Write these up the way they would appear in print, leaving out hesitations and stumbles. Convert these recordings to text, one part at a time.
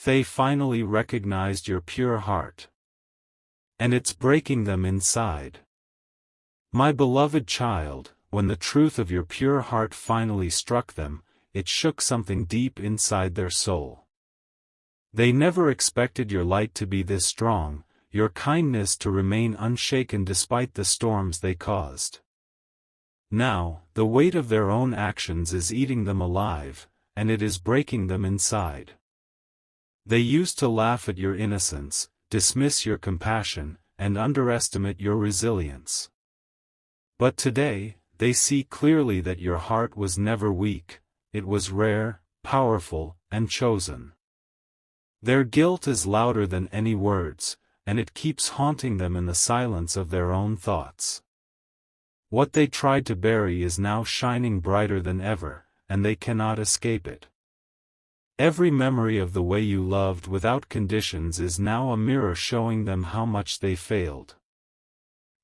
they finally recognized your pure heart. And it's breaking them inside. My beloved child, when the truth of your pure heart finally struck them, it shook something deep inside their soul. They never expected your light to be this strong, your kindness to remain unshaken despite the storms they caused. Now, the weight of their own actions is eating them alive, and it is breaking them inside. They used to laugh at your innocence, dismiss your compassion, and underestimate your resilience. But today, they see clearly that your heart was never weak, it was rare, powerful, and chosen. Their guilt is louder than any words, and it keeps haunting them in the silence of their own thoughts. What they tried to bury is now shining brighter than ever, and they cannot escape it. Every memory of the way you loved without conditions is now a mirror showing them how much they failed.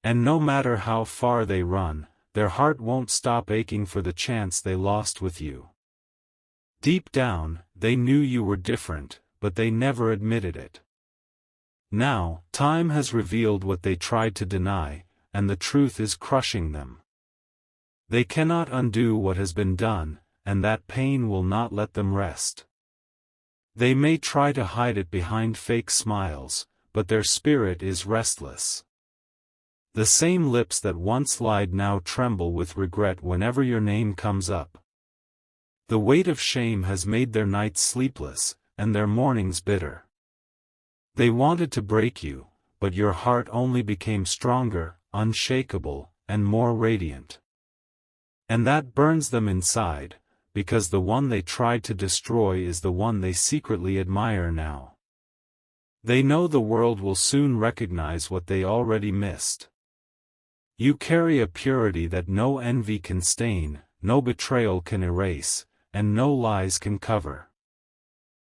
And no matter how far they run, their heart won't stop aching for the chance they lost with you. Deep down, they knew you were different, but they never admitted it. Now, time has revealed what they tried to deny, and the truth is crushing them. They cannot undo what has been done, and that pain will not let them rest. They may try to hide it behind fake smiles, but their spirit is restless. The same lips that once lied now tremble with regret whenever your name comes up. The weight of shame has made their nights sleepless, and their mornings bitter. They wanted to break you, but your heart only became stronger, unshakable, and more radiant. And that burns them inside, because the one they tried to destroy is the one they secretly admire now. They know the world will soon recognize what they already missed. You carry a purity that no envy can stain, no betrayal can erase, and no lies can cover.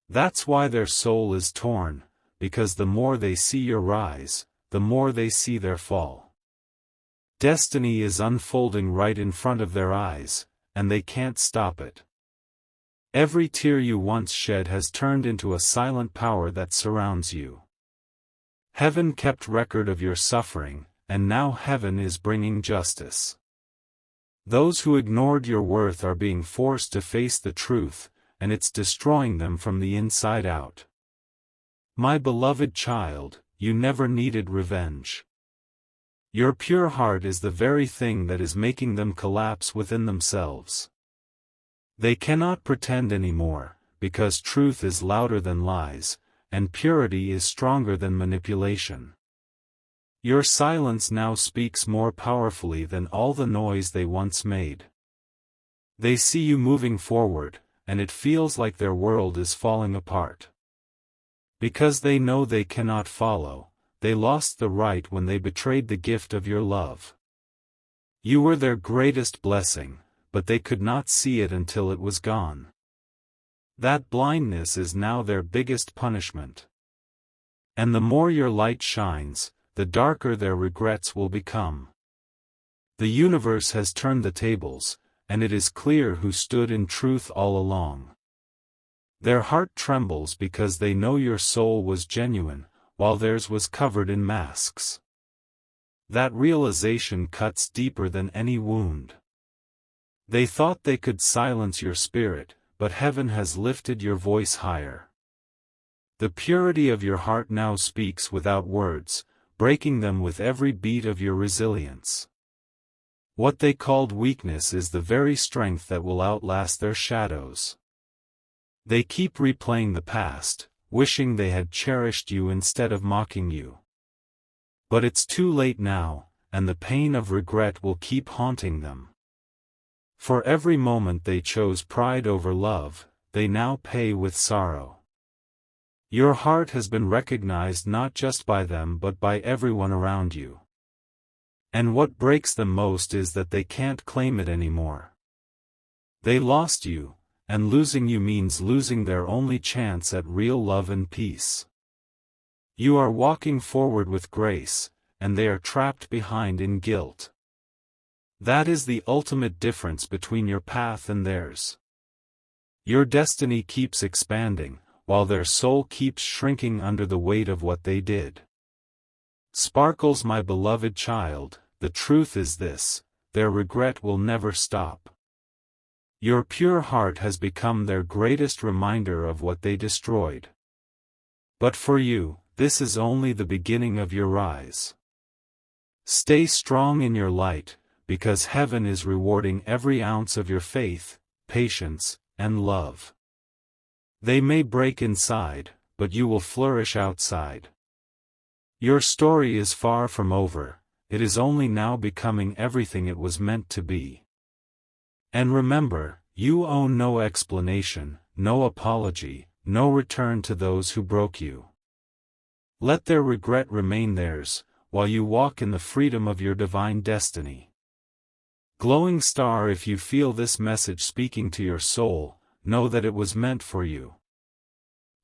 That's why their soul is torn, because the more they see your rise, the more they see their fall. Destiny is unfolding right in front of their eyes, and they can't stop it. Every tear you once shed has turned into a silent power that surrounds you. Heaven kept record of your suffering, and now heaven is bringing justice. Those who ignored your worth are being forced to face the truth, and it's destroying them from the inside out. My beloved child, you never needed revenge. Your pure heart is the very thing that is making them collapse within themselves. They cannot pretend anymore, because truth is louder than lies, and purity is stronger than manipulation. Your silence now speaks more powerfully than all the noise they once made. They see you moving forward, and it feels like their world is falling apart. Because they know they cannot follow, they lost the right when they betrayed the gift of your love. You were their greatest blessing, but they could not see it until it was gone. That blindness is now their biggest punishment. And the more your light shines, the darker their regrets will become. The universe has turned the tables, and it is clear who stood in truth all along. Their heart trembles because they know your soul was genuine, while theirs was covered in masks. That realization cuts deeper than any wound. They thought they could silence your spirit, but heaven has lifted your voice higher. The purity of your heart now speaks without words, breaking them with every beat of your resilience. What they called weakness is the very strength that will outlast their shadows. They keep replaying the past, wishing they had cherished you instead of mocking you. But it's too late now, and the pain of regret will keep haunting them. For every moment they chose pride over love, they now pay with sorrow. Your heart has been recognized not just by them but by everyone around you. And what breaks them most is that they can't claim it anymore. They lost you, and losing you means losing their only chance at real love and peace. You are walking forward with grace, and they are trapped behind in guilt. That is the ultimate difference between your path and theirs. Your destiny keeps expanding, while their soul keeps shrinking under the weight of what they did. Sparkles, my beloved child, the truth is this: their regret will never stop. Your pure heart has become their greatest reminder of what they destroyed. But for you, this is only the beginning of your rise. Stay strong in your light, because heaven is rewarding every ounce of your faith, patience, and love. They may break inside, but you will flourish outside. Your story is far from over, it is only now becoming everything it was meant to be. And remember, you owe no explanation, no apology, no return to those who broke you. Let their regret remain theirs, while you walk in the freedom of your divine destiny. Glowing star, if you feel this message speaking to your soul, know that it was meant for you.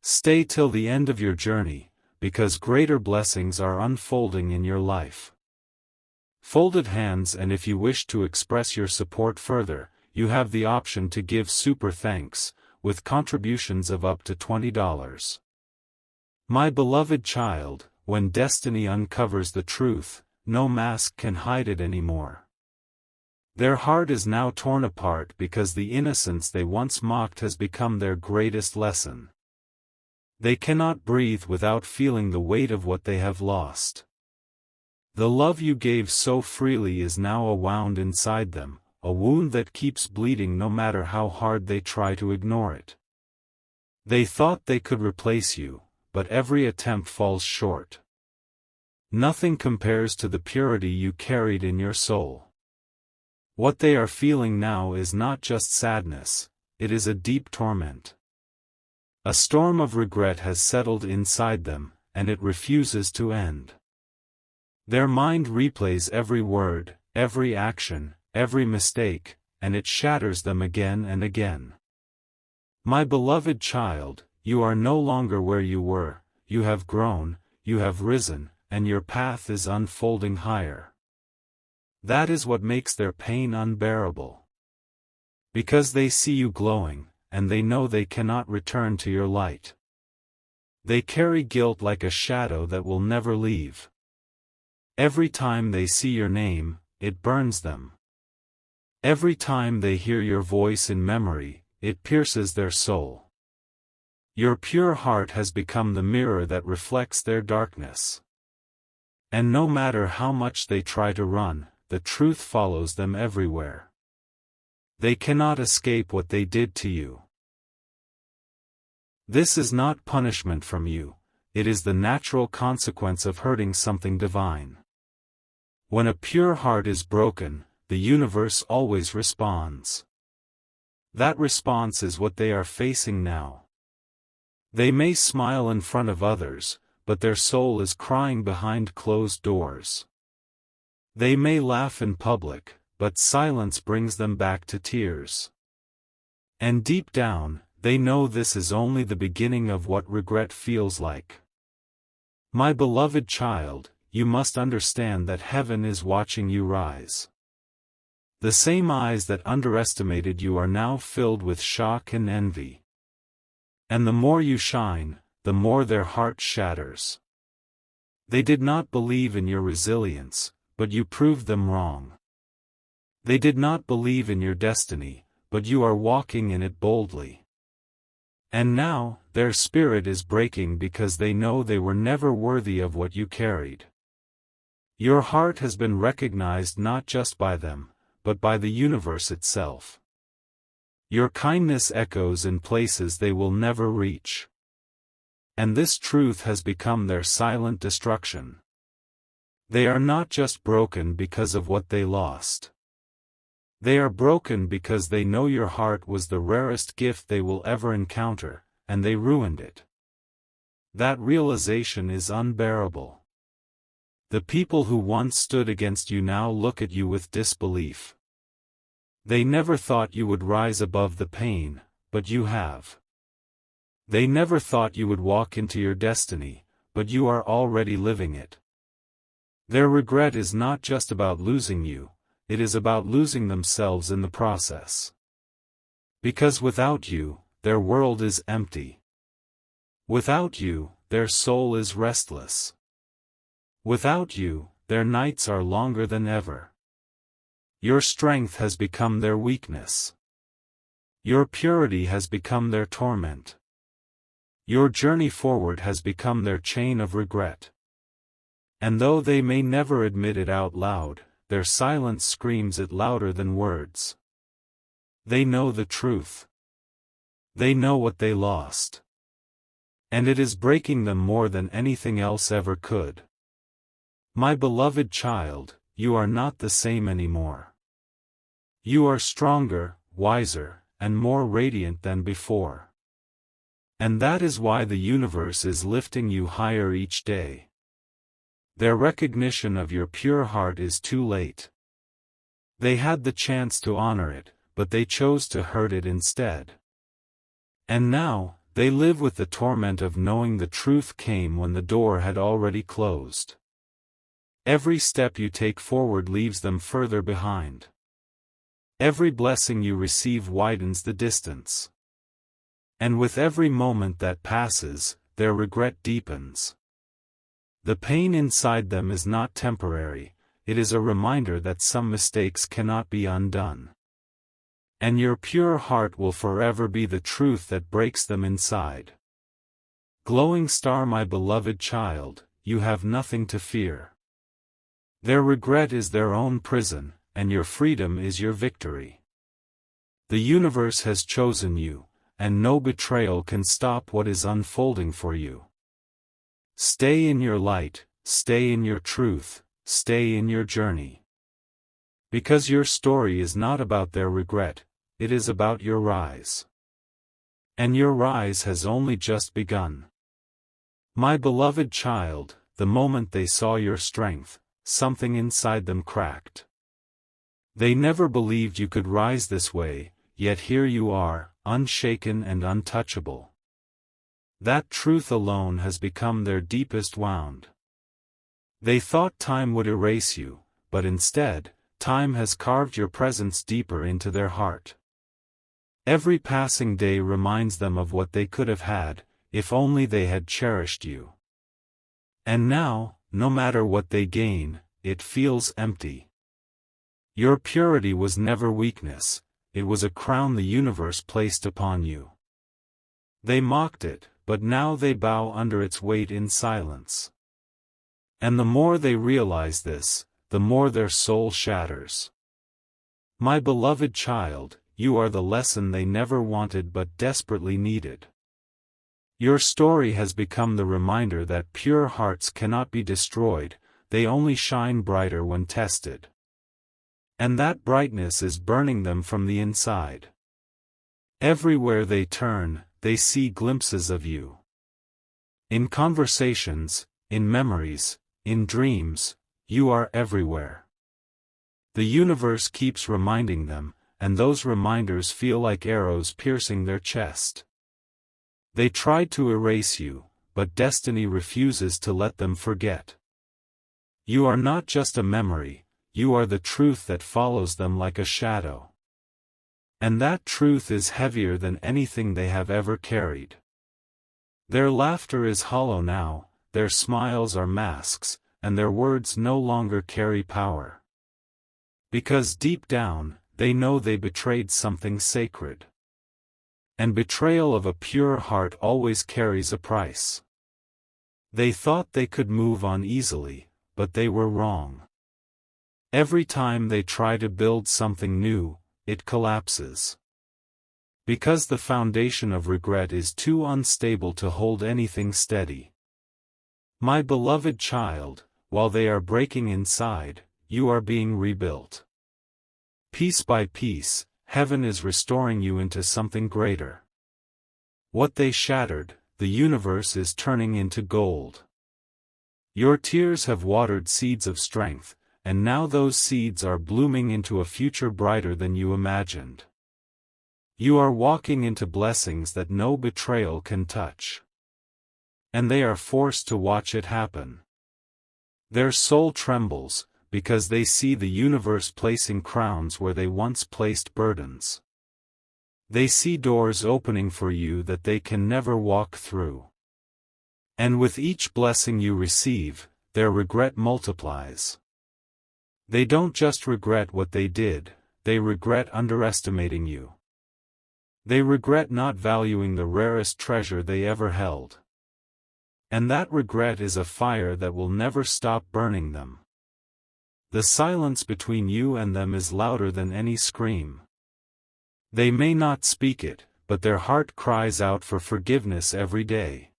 Stay till the end of your journey, because greater blessings are unfolding in your life. Folded hands, and if you wish to express your support further, you have the option to give super thanks, with contributions of up to $20. My beloved child, when destiny uncovers the truth, no mask can hide it anymore. Their heart is now torn apart because the innocence they once mocked has become their greatest lesson. They cannot breathe without feeling the weight of what they have lost. The love you gave so freely is now a wound inside them, a wound that keeps bleeding no matter how hard they try to ignore it. They thought they could replace you, but every attempt falls short. Nothing compares to the purity you carried in your soul. What they are feeling now is not just sadness, it is a deep torment. A storm of regret has settled inside them, and it refuses to end. Their mind replays every word, every action, every mistake, and it shatters them again and again. My beloved child, you are no longer where you were, you have grown, you have risen, and your path is unfolding higher. That is what makes their pain unbearable. Because they see you glowing, and they know they cannot return to your light. They carry guilt like a shadow that will never leave. Every time they see your name, it burns them. Every time they hear your voice in memory, it pierces their soul. Your pure heart has become the mirror that reflects their darkness. And no matter how much they try to run, the truth follows them everywhere. They cannot escape what they did to you. This is not punishment from you, it is the natural consequence of hurting something divine. When a pure heart is broken, the universe always responds. That response is what they are facing now. They may smile in front of others, but their soul is crying behind closed doors. They may laugh in public, but silence brings them back to tears. And deep down, they know this is only the beginning of what regret feels like. My beloved child, you must understand that heaven is watching you rise. The same eyes that underestimated you are now filled with shock and envy. And the more you shine, the more their heart shatters. They did not believe in your resilience, but you proved them wrong. They did not believe in your destiny, but you are walking in it boldly. And now, their spirit is breaking because they know they were never worthy of what you carried. Your heart has been recognized not just by them, but by the universe itself. Your kindness echoes in places they will never reach. And this truth has become their silent destruction. They are not just broken because of what they lost. They are broken because they know your heart was the rarest gift they will ever encounter, and they ruined it. That realization is unbearable. The people who once stood against you now look at you with disbelief. They never thought you would rise above the pain, but you have. They never thought you would walk into your destiny, but you are already living it. Their regret is not just about losing you, it is about losing themselves in the process. Because without you, their world is empty. Without you, their soul is restless. Without you, their nights are longer than ever. Your strength has become their weakness. Your purity has become their torment. Your journey forward has become their chain of regret. And though they may never admit it out loud, their silence screams it louder than words. They know the truth. They know what they lost. And it is breaking them more than anything else ever could. My beloved child, you are not the same anymore. You are stronger, wiser, and more radiant than before. And that is why the universe is lifting you higher each day. Their recognition of your pure heart is too late. They had the chance to honor it, but they chose to hurt it instead. And now, they live with the torment of knowing the truth came when the door had already closed. Every step you take forward leaves them further behind. Every blessing you receive widens the distance. And with every moment that passes, their regret deepens. The pain inside them is not temporary, it is a reminder that some mistakes cannot be undone. And your pure heart will forever be the truth that breaks them inside. Glowing star, my beloved child, you have nothing to fear. Their regret is their own prison, and your freedom is your victory. The universe has chosen you, and no betrayal can stop what is unfolding for you. Stay in your light, stay in your truth, stay in your journey. Because your story is not about their regret, it is about your rise. And your rise has only just begun. My beloved child, the moment they saw your strength, something inside them cracked. They never believed you could rise this way, yet here you are, unshaken and untouchable. That truth alone has become their deepest wound. They thought time would erase you, but instead, time has carved your presence deeper into their heart. Every passing day reminds them of what they could have had, if only they had cherished you. And now, no matter what they gain, it feels empty. Your purity was never weakness, it was a crown the universe placed upon you. They mocked it, but now they bow under its weight in silence. And the more they realize this, the more their soul shatters. My beloved child, you are the lesson they never wanted but desperately needed. Your story has become the reminder that pure hearts cannot be destroyed, they only shine brighter when tested. And that brightness is burning them from the inside. Everywhere they turn, they see glimpses of you. In conversations, in memories, in dreams, you are everywhere. The universe keeps reminding them, and those reminders feel like arrows piercing their chest. They tried to erase you, but destiny refuses to let them forget. You are not just a memory, you are the truth that follows them like a shadow. And that truth is heavier than anything they have ever carried. Their laughter is hollow now, their smiles are masks, and their words no longer carry power. Because deep down, they know they betrayed something sacred. And betrayal of a pure heart always carries a price. They thought they could move on easily, but they were wrong. Every time they try to build something new, it collapses. Because the foundation of regret is too unstable to hold anything steady. My beloved child, while they are breaking inside, you are being rebuilt. Piece by piece, heaven is restoring you into something greater. What they shattered, the universe is turning into gold. Your tears have watered seeds of strength, and now those seeds are blooming into a future brighter than you imagined. You are walking into blessings that no betrayal can touch. And they are forced to watch it happen. Their soul trembles, because they see the universe placing crowns where they once placed burdens. They see doors opening for you that they can never walk through. And with each blessing you receive, their regret multiplies. They don't just regret what they did, they regret underestimating you. They regret not valuing the rarest treasure they ever held. And that regret is a fire that will never stop burning them. The silence between you and them is louder than any scream. They may not speak it, but their heart cries out for forgiveness every day.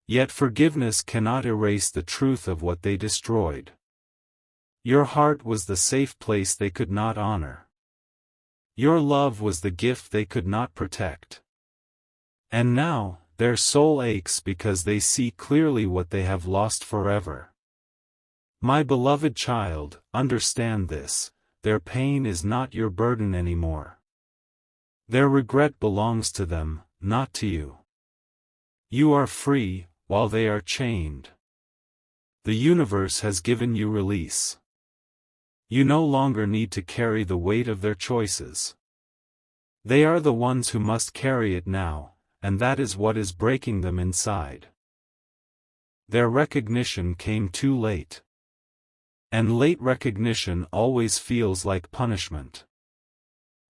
Yet forgiveness cannot erase the truth of what they destroyed. Your heart was the safe place they could not honor. Your love was the gift they could not protect. And now, their soul aches because they see clearly what they have lost forever. My beloved child, understand this, their pain is not your burden anymore. Their regret belongs to them, not to you. You are free, while they are chained. The universe has given you release. You no longer need to carry the weight of their choices. They are the ones who must carry it now, and that is what is breaking them inside. Their recognition came too late. And late recognition always feels like punishment.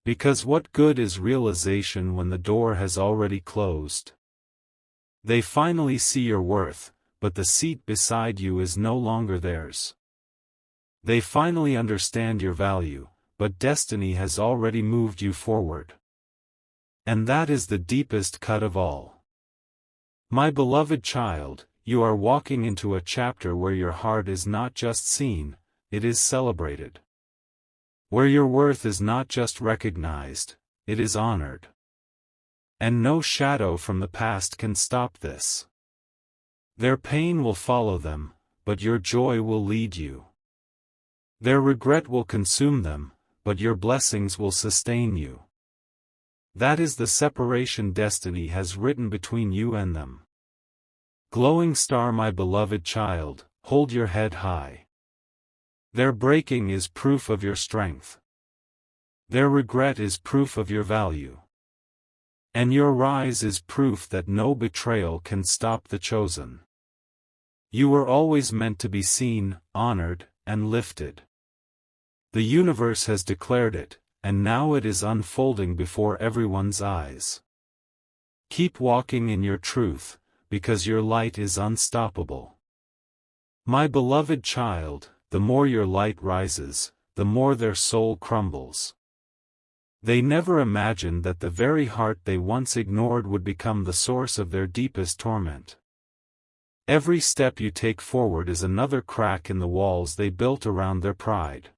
Because what good is realization when the door has already closed? They finally see your worth, but the seat beside you is no longer theirs. They finally understand your value, but destiny has already moved you forward. And that is the deepest cut of all. My beloved child, you are walking into a chapter where your heart is not just seen, it is celebrated. Where your worth is not just recognized, it is honored. And no shadow from the past can stop this. Their pain will follow them, but your joy will lead you. Their regret will consume them, but your blessings will sustain you. That is the separation destiny has written between you and them. Glowing star, my beloved child, hold your head high. Their breaking is proof of your strength. Their regret is proof of your value. And your rise is proof that no betrayal can stop the chosen. You were always meant to be seen, honored, and lifted. The universe has declared it, and now it is unfolding before everyone's eyes. Keep walking in your truth, because your light is unstoppable. My beloved child, the more your light rises, the more their soul crumbles. They never imagined that the very heart they once ignored would become the source of their deepest torment. Every step you take forward is another crack in the walls they built around their pride.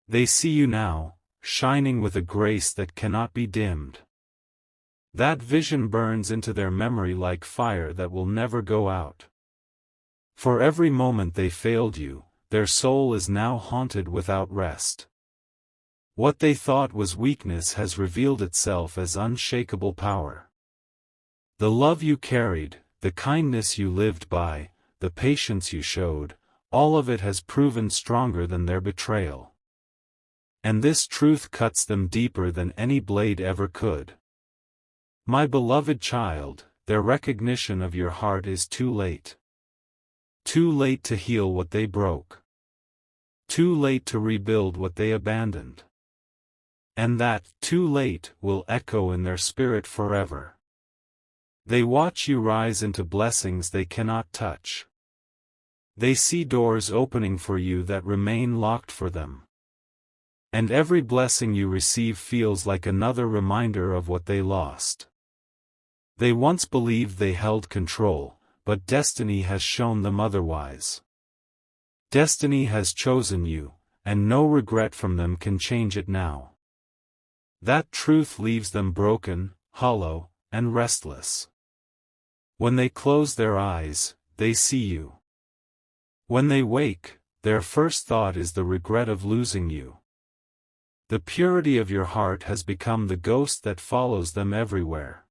They see you now, shining with a grace that cannot be dimmed. That vision burns into their memory like fire that will never go out. For every moment they failed you, their soul is now haunted without rest. What they thought was weakness has revealed itself as unshakable power. The love you carried, the kindness you lived by, the patience you showed, all of it has proven stronger than their betrayal. And this truth cuts them deeper than any blade ever could. My beloved child, their recognition of your heart is too late. Too late to heal what they broke. Too late to rebuild what they abandoned. And that, too late, will echo in their spirit forever. They watch you rise into blessings they cannot touch. They see doors opening for you that remain locked for them. And every blessing you receive feels like another reminder of what they lost. They once believed they held control, but destiny has shown them otherwise. Destiny has chosen you, and no regret from them can change it now. That truth leaves them broken, hollow, and restless. When they close their eyes, they see you. When they wake, their first thought is the regret of losing you. The purity of your heart has become the ghost that follows them everywhere.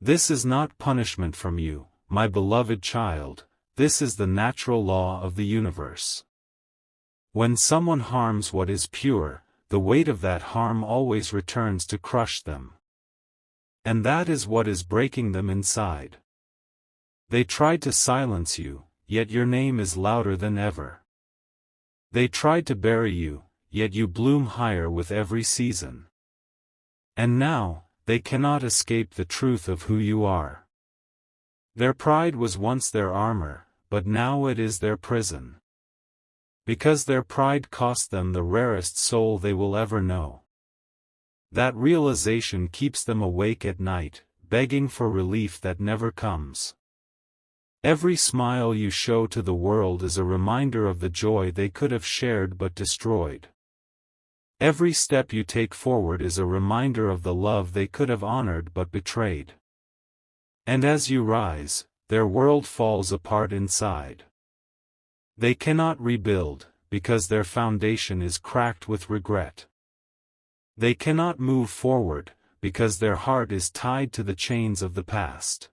This is not punishment from you, my beloved child, this is the natural law of the universe. When someone harms what is pure, the weight of that harm always returns to crush them. And that is what is breaking them inside. They tried to silence you, yet your name is louder than ever. They tried to bury you, yet you bloom higher with every season. And now, they cannot escape the truth of who you are. Their pride was once their armor, but now it is their prison. Because their pride cost them the rarest soul they will ever know. That realization keeps them awake at night, begging for relief that never comes. Every smile you show to the world is a reminder of the joy they could have shared but destroyed. Every step you take forward is a reminder of the love they could have honored but betrayed. And as you rise, their world falls apart inside. They cannot rebuild, because their foundation is cracked with regret. They cannot move forward, because their heart is tied to the chains of the past.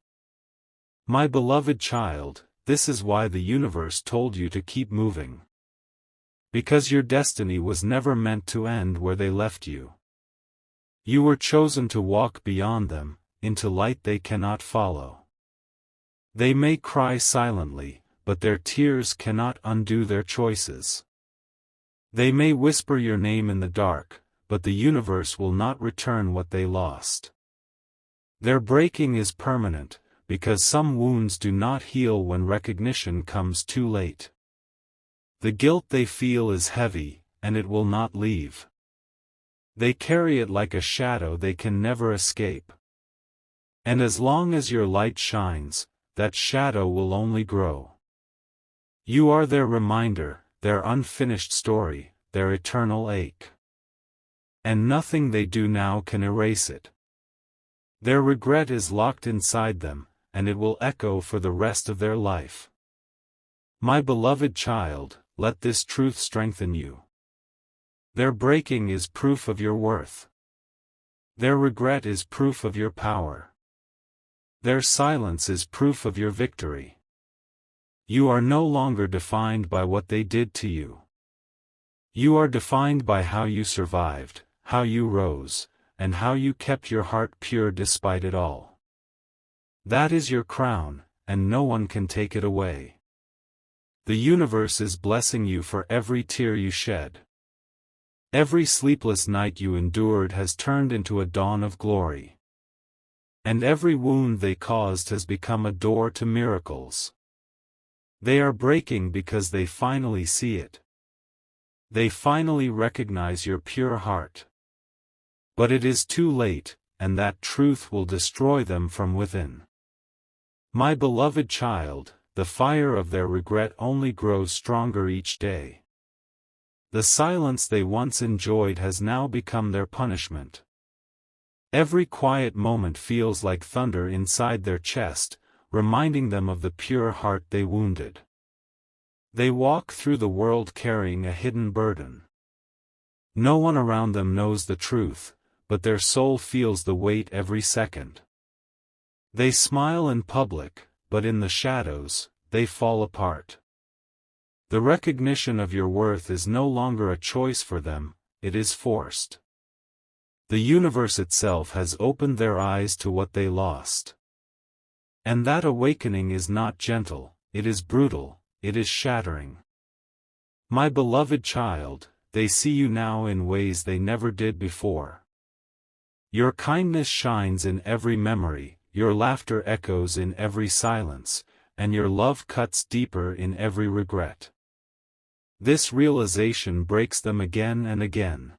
My beloved child, this is why the universe told you to keep moving. Because your destiny was never meant to end where they left you. You were chosen to walk beyond them, into light they cannot follow. They may cry silently, but their tears cannot undo their choices. They may whisper your name in the dark, but the universe will not return what they lost. Their breaking is permanent, because some wounds do not heal when recognition comes too late. The guilt they feel is heavy, and it will not leave. They carry it like a shadow they can never escape. And as long as your light shines, that shadow will only grow. You are their reminder, their unfinished story, their eternal ache. And nothing they do now can erase it. Their regret is locked inside them, and it will echo for the rest of their life. My beloved child, let this truth strengthen you. Their breaking is proof of your worth. Their regret is proof of your power. Their silence is proof of your victory. You are no longer defined by what they did to you. You are defined by how you survived, how you rose, and how you kept your heart pure despite it all. That is your crown, and no one can take it away. The universe is blessing you for every tear you shed. Every sleepless night you endured has turned into a dawn of glory. And every wound they caused has become a door to miracles. They are breaking because they finally see it. They finally recognize your pure heart. But it is too late, and that truth will destroy them from within. My beloved child, the fire of their regret only grows stronger each day. The silence they once enjoyed has now become their punishment. Every quiet moment feels like thunder inside their chest, reminding them of the pure heart they wounded. They walk through the world carrying a hidden burden. No one around them knows the truth, but their soul feels the weight every second. They smile in public, but in the shadows, they fall apart. The recognition of your worth is no longer a choice for them, it is forced. The universe itself has opened their eyes to what they lost. And that awakening is not gentle, it is brutal, it is shattering. My beloved child, they see you now in ways they never did before. Your kindness shines in every memory, your laughter echoes in every silence, and your love cuts deeper in every regret. This realization breaks them again and again.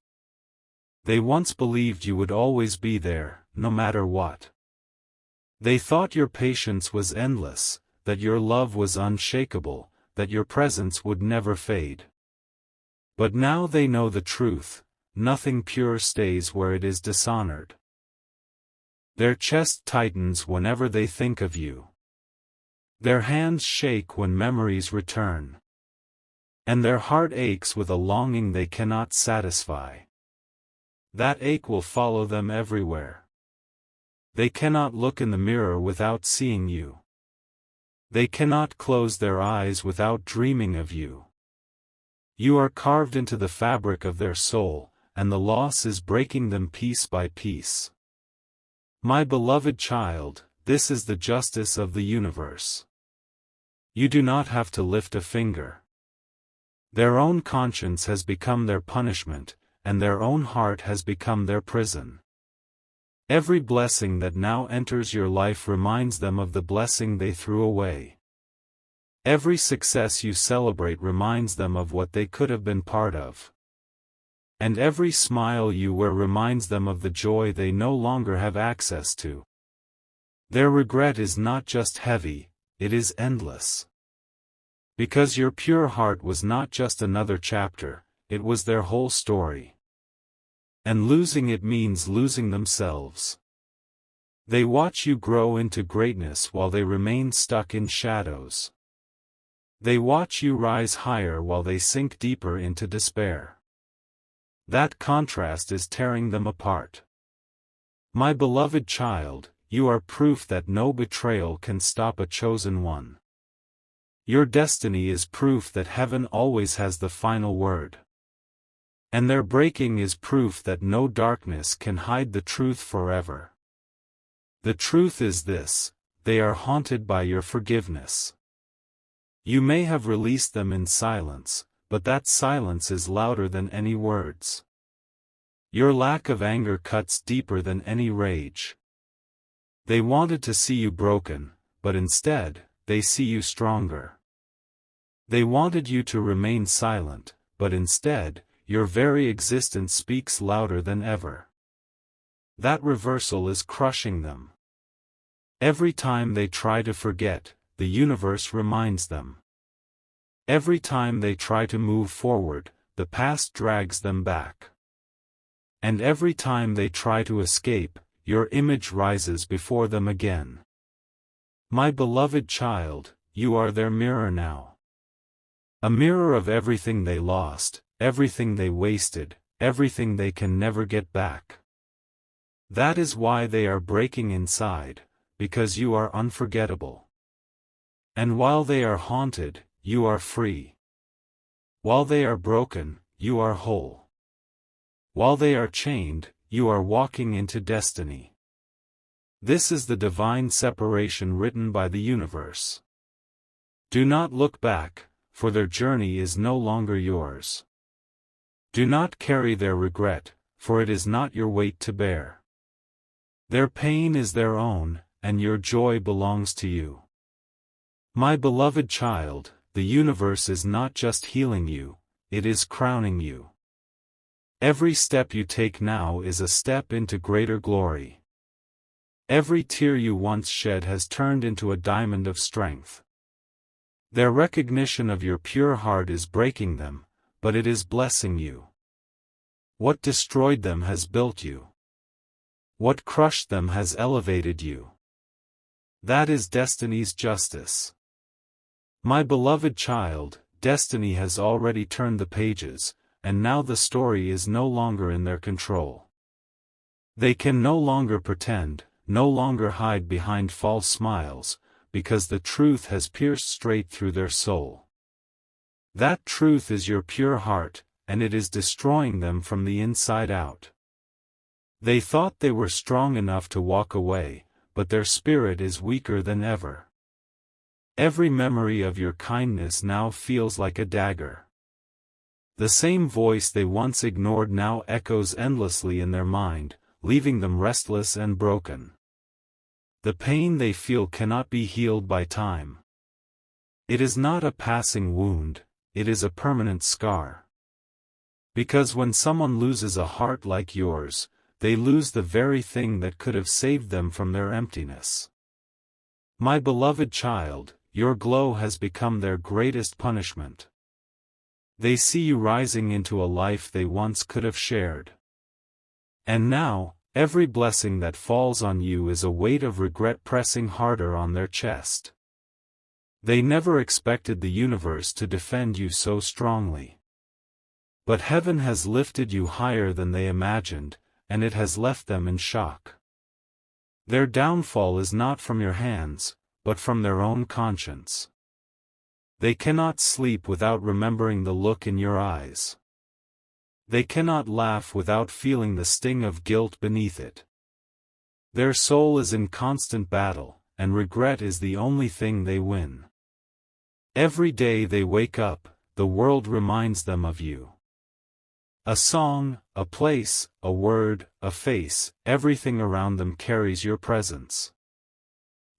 They once believed you would always be there, no matter what. They thought your patience was endless, that your love was unshakable, that your presence would never fade. But now they know the truth, nothing pure stays where it is dishonored. Their chest tightens whenever they think of you. Their hands shake when memories return. And their heart aches with a longing they cannot satisfy. That ache will follow them everywhere. They cannot look in the mirror without seeing you. They cannot close their eyes without dreaming of you. You are carved into the fabric of their soul, and the loss is breaking them piece by piece. My beloved child, this is the justice of the universe. You do not have to lift a finger. Their own conscience has become their punishment, and their own heart has become their prison. Every blessing that now enters your life reminds them of the blessing they threw away. Every success you celebrate reminds them of what they could have been part of. And every smile you wear reminds them of the joy they no longer have access to. Their regret is not just heavy, it is endless. Because your pure heart was not just another chapter, it was their whole story. And losing it means losing themselves. They watch you grow into greatness while they remain stuck in shadows. They watch you rise higher while they sink deeper into despair. That contrast is tearing them apart. My beloved child, you are proof that no betrayal can stop a chosen one. Your destiny is proof that heaven always has the final word. And their breaking is proof that no darkness can hide the truth forever. The truth is this: they are haunted by your forgiveness. You may have released them in silence, but that silence is louder than any words. Your lack of anger cuts deeper than any rage. They wanted to see you broken, but instead, they see you stronger. They wanted you to remain silent, but instead, your very existence speaks louder than ever. That reversal is crushing them. Every time they try to forget, the universe reminds them. Every time they try to move forward, the past drags them back. And every time they try to escape, your image rises before them again. My beloved child, you are their mirror now. A mirror of everything they lost, everything they wasted, everything they can never get back. That is why they are breaking inside, because you are unforgettable. And while they are haunted, you are free. While they are broken, you are whole. While they are chained, you are walking into destiny. This is the divine separation written by the universe. Do not look back, for their journey is no longer yours. Do not carry their regret, for it is not your weight to bear. Their pain is their own, and your joy belongs to you. My beloved child, the universe is not just healing you, it is crowning you. Every step you take now is a step into greater glory. Every tear you once shed has turned into a diamond of strength. Their recognition of your pure heart is breaking them, but it is blessing you. What destroyed them has built you. What crushed them has elevated you. That is destiny's justice. My beloved child, destiny has already turned the pages, and now the story is no longer in their control. They can no longer pretend, no longer hide behind false smiles, because the truth has pierced straight through their soul. That truth is your pure heart, and it is destroying them from the inside out. They thought they were strong enough to walk away, but their spirit is weaker than ever. Every memory of your kindness now feels like a dagger. The same voice they once ignored now echoes endlessly in their mind, leaving them restless and broken. The pain they feel cannot be healed by time. It is not a passing wound, it is a permanent scar. Because when someone loses a heart like yours, they lose the very thing that could have saved them from their emptiness. My beloved child, your glow has become their greatest punishment. They see you rising into a life they once could have shared. And now, every blessing that falls on you is a weight of regret pressing harder on their chest. They never expected the universe to defend you so strongly. But heaven has lifted you higher than they imagined, and it has left them in shock. Their downfall is not from your hands, but from their own conscience. They cannot sleep without remembering the look in your eyes. They cannot laugh without feeling the sting of guilt beneath it. Their soul is in constant battle, and regret is the only thing they win. Every day they wake up, the world reminds them of you. A song, a place, a word, a face, everything around them carries your presence.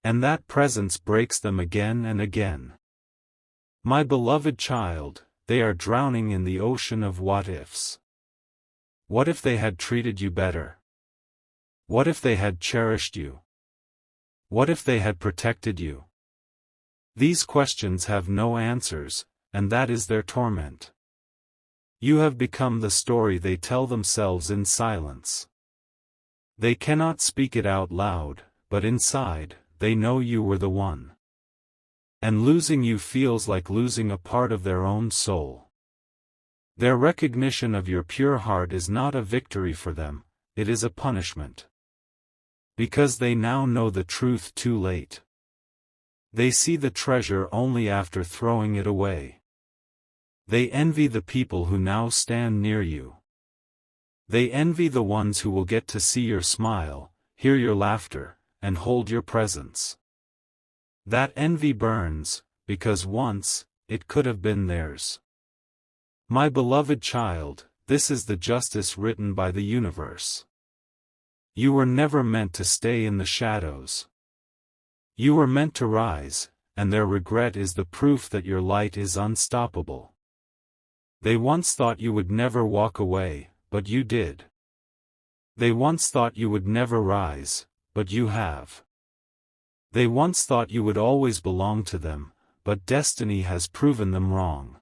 And that presence breaks them again and again. My beloved child, they are drowning in the ocean of what-ifs. What if they had treated you better? What if they had cherished you? What if they had protected you? These questions have no answers, and that is their torment. You have become the story they tell themselves in silence. They cannot speak it out loud, but inside, they know you were the one. And losing you feels like losing a part of their own soul. Their recognition of your pure heart is not a victory for them, it is a punishment. Because they now know the truth too late. They see the treasure only after throwing it away. They envy the people who now stand near you. They envy the ones who will get to see your smile, hear your laughter, and hold your presence. That envy burns, because once, it could have been theirs. My beloved child, this is the justice written by the universe. You were never meant to stay in the shadows. You were meant to rise, and their regret is the proof that your light is unstoppable. They once thought you would never walk away, but you did. They once thought you would never rise, but you have. They once thought you would always belong to them, but destiny has proven them wrong.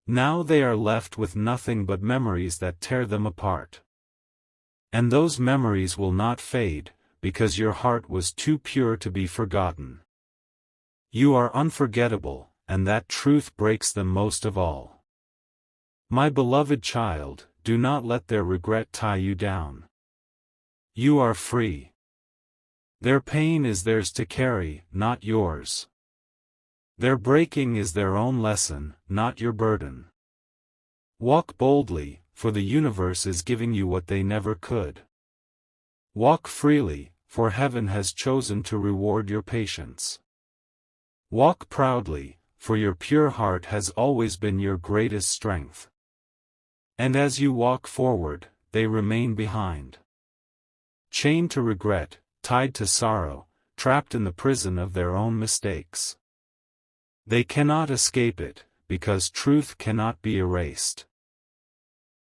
Now they are left with nothing but memories that tear them apart. And those memories will not fade, because your heart was too pure to be forgotten. You are unforgettable, and that truth breaks them most of all. My beloved child, do not let their regret tie you down. You are free. Their pain is theirs to carry, not yours. Their breaking is their own lesson, not your burden. Walk boldly, for the universe is giving you what they never could. Walk freely, for heaven has chosen to reward your patience. Walk proudly, for your pure heart has always been your greatest strength. And as you walk forward, they remain behind. Chained to regret, tied to sorrow, trapped in the prison of their own mistakes. They cannot escape it, because truth cannot be erased.